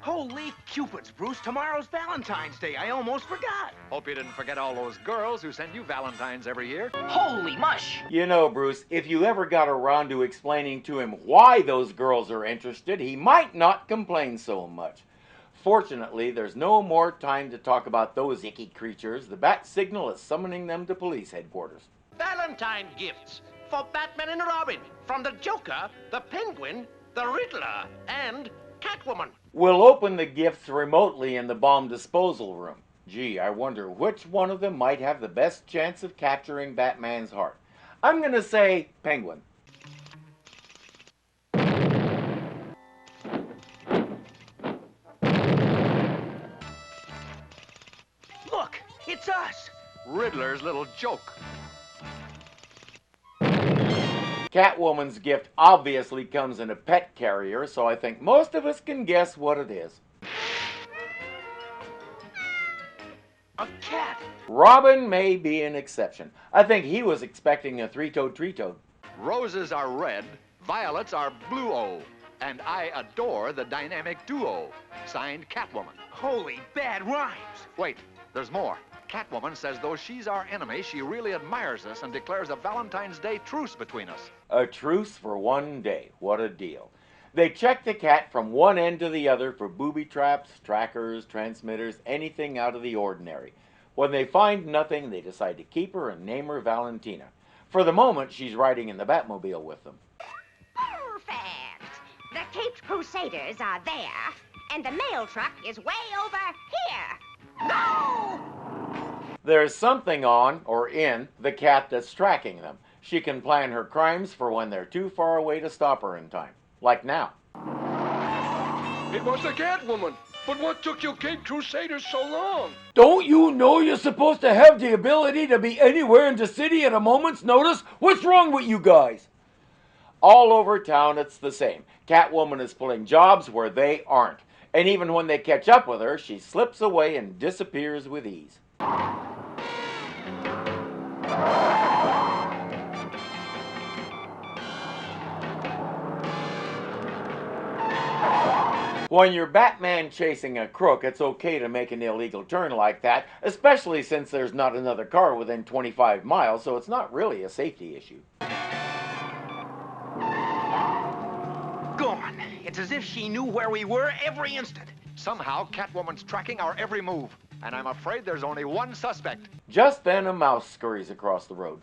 Holy Cupids, Bruce. Tomorrow's Valentine's Day. I almost forgot. Hope you didn't forget all those girls who send you Valentines every year. Holy mush. You know, Bruce, if you ever got around to explaining to him why those girls are interested, he might not complain so much. Fortunately, there's no more time to talk about those icky creatures. The bat signal is summoning them to police headquarters. Valentine gifts for Batman and Robin from the Joker, the Penguin, the Riddler, and Catwoman. We'll open the gifts remotely in the bomb disposal room. Gee, I wonder which one of them might have the best chance of capturing Batman's heart. I'm gonna say Penguin. Look, it's us. Riddler's little joke. Catwoman's gift obviously comes in a pet carrier, so I think most of us can guess what it is. A cat. Robin may be an exception. I think he was expecting a three-toed tree-toad. Roses are red, violets are blue-o, and I adore the dynamic duo. Signed, Catwoman. Holy bad rhymes. Wait, there's more. Catwoman says though she's our enemy, she really admires us and declares a Valentine's Day truce between us. A truce for one day. What a deal. They check the cat from one end to the other for booby traps, trackers, transmitters, anything out of the ordinary. When they find nothing, they decide to keep her and name her Valentina. For the moment, she's riding in the Batmobile with them. Perfect. The Caped Crusaders are there, and the mail truck is way over here. No! There's something on, or in, the cat that's tracking them. She can plan her crimes for when they're too far away to stop her in time. Like now. It was the Catwoman. But what took you Caped Crusaders so long? Don't you know you're supposed to have the ability to be anywhere in the city at a moment's notice? What's wrong with you guys? All over town, it's the same. Catwoman is pulling jobs where they aren't. And even when they catch up with her, she slips away and disappears with ease. When you're Batman chasing a crook, it's okay to make an illegal turn like that, especially since there's not another car within 25 miles, so it's not really a safety issue. Gone. It's as if she knew where we were every instant. Somehow, Catwoman's tracking our every move, and I'm afraid there's only one suspect. Just then, a mouse scurries across the road.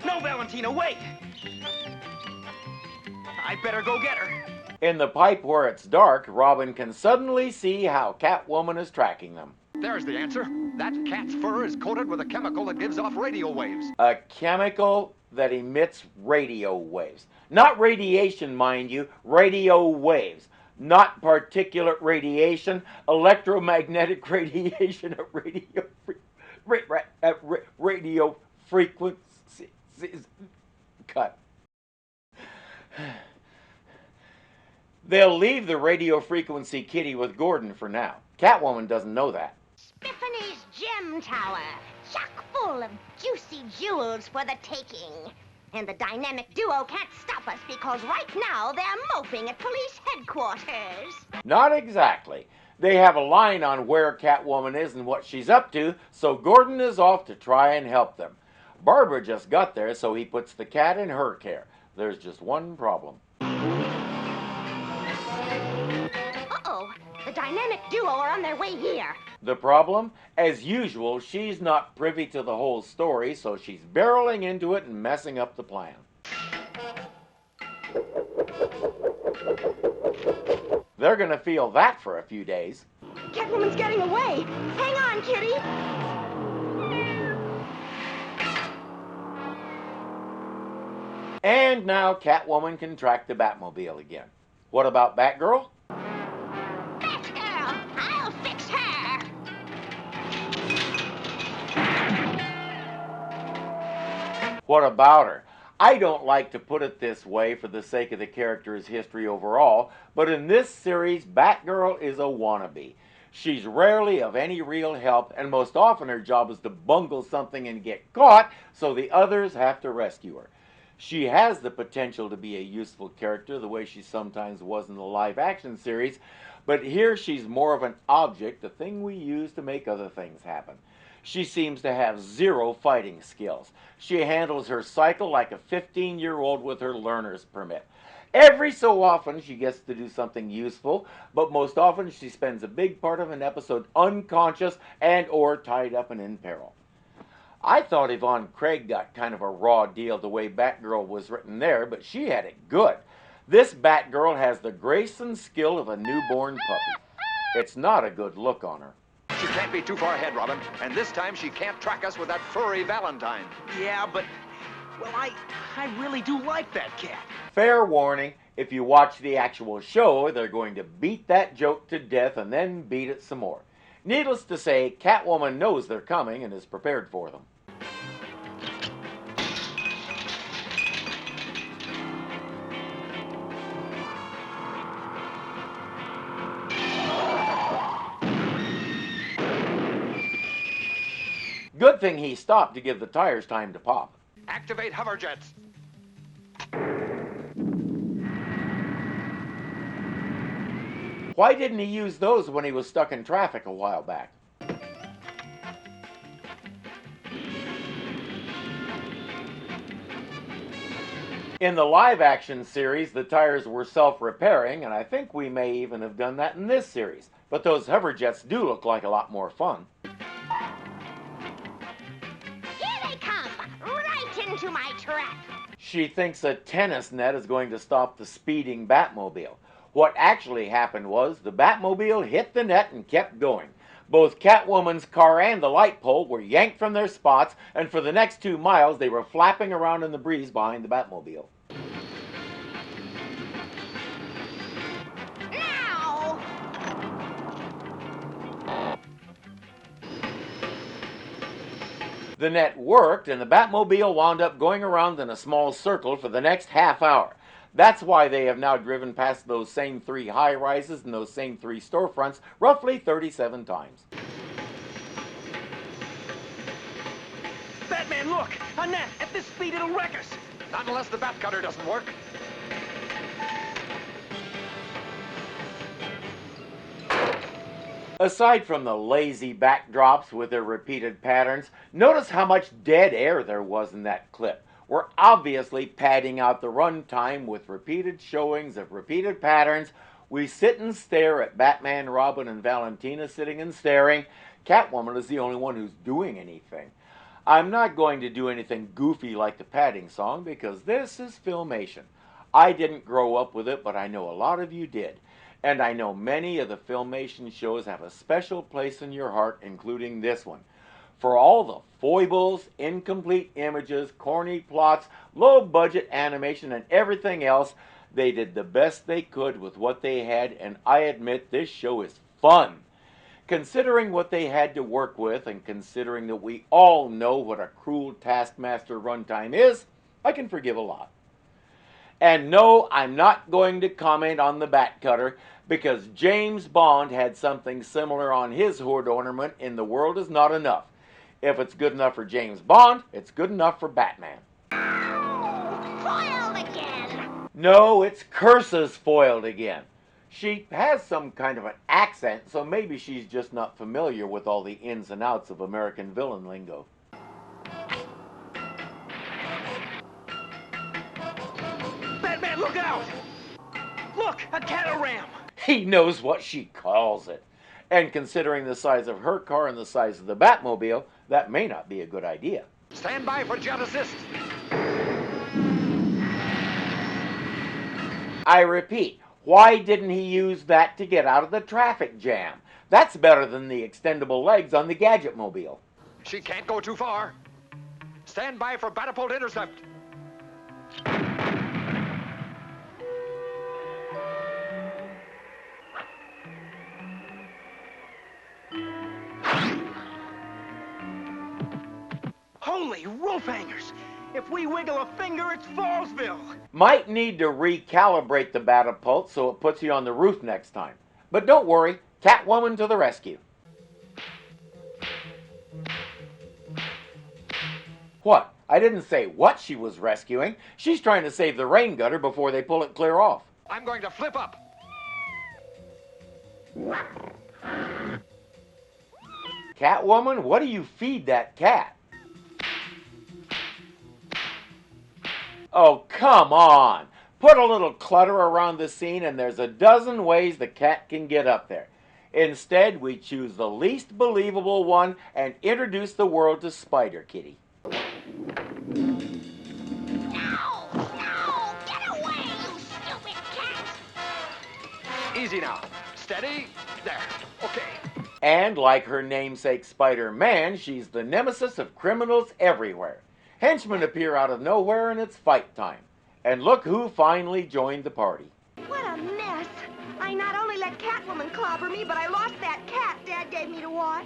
No, Valentina, wait! I better go get her. In the pipe where it's dark, Robin can suddenly see how Catwoman is tracking them. There's the answer. That cat's fur is coated with a chemical that gives off radio waves. A chemical that emits radio waves. Not radiation, mind you, radio waves. Not particulate radiation, electromagnetic radiation at radio frequencies. Cut. They'll leave the radio frequency kitty with Gordon for now. Catwoman doesn't know that. Spiffany's Gem Tower, chock full of juicy jewels for the taking. And the dynamic duo can't stop us because right now they're moping at police headquarters. Not exactly. They have a line on where Catwoman is and what she's up to, so Gordon is off to try and help them. Barbara just got there, so he puts the cat in her care. There's just one problem. Uh-oh, the dynamic duo are on their way here. The problem? As usual, she's not privy to the whole story, so she's barreling into it and messing up the plan. They're gonna feel that for a few days. Catwoman's getting away. Hang on, kitty. And now Catwoman can track the Batmobile again. What about Batgirl? Batgirl, I'll fix her. What about her? I don't like to put it this way for the sake of the character's history overall, but in this series, Batgirl is a wannabe. She's rarely of any real help, and most often her job is to bungle something and get caught, so the others have to rescue her. She has the potential to be a useful character the way she sometimes was in the live-action series, but here she's more of an object, a thing we use to make other things happen. She seems to have zero fighting skills. She handles her cycle like a 15-year-old with her learner's permit. Every so often she gets to do something useful, but most often she spends a big part of an episode unconscious and or tied up and in peril. I thought Yvonne Craig got kind of a raw deal the way Batgirl was written there, but she had it good. This Batgirl has the grace and skill of a newborn puppy. It's not a good look on her. She can't be too far ahead, Robin, and this time she can't track us with that furry Valentine. Yeah, but, well, I really do like that cat. Fair warning, if you watch the actual show, they're going to beat that joke to death and then beat it some more. Needless to say, Catwoman knows they're coming and is prepared for them. Good thing he stopped to give the tires time to pop. Activate hover jets. Why didn't he use those when he was stuck in traffic a while back? In the live-action series, the tires were self-repairing, and I think we may even have done that in this series. But those hover jets do look like a lot more fun. Into my trap. She thinks a tennis net is going to stop the speeding Batmobile. What actually happened was the Batmobile hit the net and kept going. Both Catwoman's car and the light pole were yanked from their spots, and for the next 2 miles they were flapping around in the breeze behind the Batmobile. Now! The net worked, and the Batmobile wound up going around in a small circle for the next half hour. That's why they have now driven past those same 3 high-rises and those same 3 storefronts roughly 37 times. Batman, look! A net! At this speed, it'll wreck us! Not unless the bat cutter doesn't work. Aside from the lazy backdrops with their repeated patterns, notice how much dead air there was in that clip. We're obviously padding out the runtime with repeated showings of repeated patterns. We sit and stare at Batman, Robin, and Valentina sitting and staring. Catwoman is the only one who's doing anything. I'm not going to do anything goofy like the padding song because this is Filmation. I didn't grow up with it, but I know a lot of you did. And I know many of the Filmation shows have a special place in your heart, including this one. For all the foibles, incomplete images, corny plots, low-budget animation, and everything else, they did the best they could with what they had, and I admit this show is fun. Considering what they had to work with, and considering that we all know what a cruel Taskmaster runtime is, I can forgive a lot. And no, I'm not going to comment on the bat cutter because James Bond had something similar on his hood ornament in The World Is Not Enough. If it's good enough for James Bond, it's good enough for Batman. Foiled again! No, it's Curse's foiled again. She has some kind of an accent, so maybe she's just not familiar with all the ins and outs of American villain lingo. Batman, look out! Look, a cataram! He knows what she calls it. And considering the size of her car and the size of the Batmobile, that may not be a good idea. Stand by for jet assist. I repeat, why didn't he use that to get out of the traffic jam? That's better than the extendable legs on the Gadgetmobile. She can't go too far. Stand by for Batapult intercept. Holy roof hangers! If we wiggle a finger, it's Fallsville! Might need to recalibrate the Batapult so it puts you on the roof next time. But don't worry, Catwoman to the rescue. What? I didn't say what she was rescuing. She's trying to save the rain gutter before they pull it clear off. I'm going to flip up. Catwoman, what do you feed that cat? Oh, come on. Put a little clutter around the scene and there's a dozen ways the cat can get up there. Instead, we choose the least believable one and introduce the world to Spider Kitty. No! No! Get away, you stupid cat! Easy now. Steady. There. Okay. And like her namesake Spider-Man, she's the nemesis of criminals everywhere. Henchmen appear out of nowhere and it's fight time. And look who finally joined the party. What a mess! I not only let Catwoman clobber me, but I lost that cat Dad gave me to watch.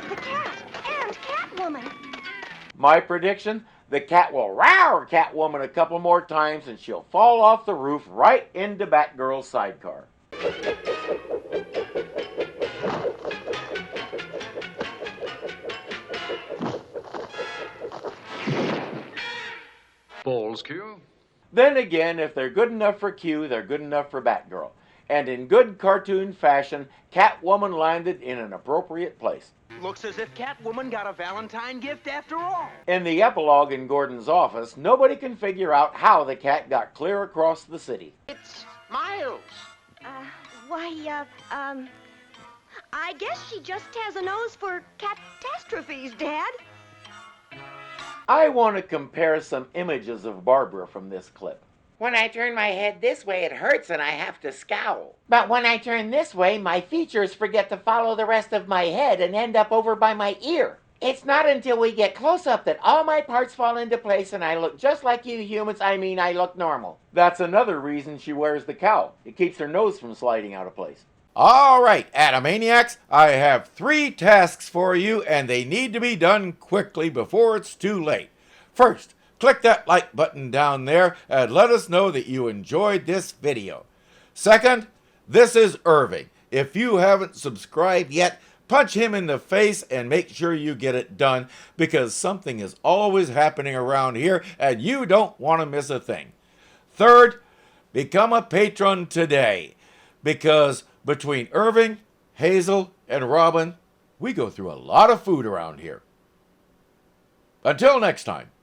The cat and Catwoman. My prediction, the cat will roar Catwoman a couple more times and she'll fall off the roof right into Batgirl's sidecar. Balls, Q. Then again, if they're good enough for Q, they're good enough for Batgirl. And in good cartoon fashion, Catwoman landed in an appropriate place. Looks as if Catwoman got a Valentine gift after all. In the epilogue in Gordon's office, nobody can figure out how the cat got clear across the city. It's Miles. I guess she just has a nose for catastrophes, Dad. I want to compare some images of Barbara from this clip. When I turn my head this way, it hurts and I have to scowl. But when I turn this way, my features forget to follow the rest of my head and end up over by my ear. It's not until we get close up that all my parts fall into place and I look just like you humans. I mean, I look normal. That's another reason she wears the cowl. It keeps her nose from sliding out of place. All right, Atomaniacs, I have 3 tasks for you, and they need to be done quickly before it's too late. First, click that like button down there and let us know that you enjoyed this video. Second, this is Irving. If you haven't subscribed yet, punch him in the face and make sure you get it done, because something is always happening around here and you don't want to miss a thing. Third, become a patron today, because between Irving, Hazel, and Robin, we go through a lot of food around here. Until next time.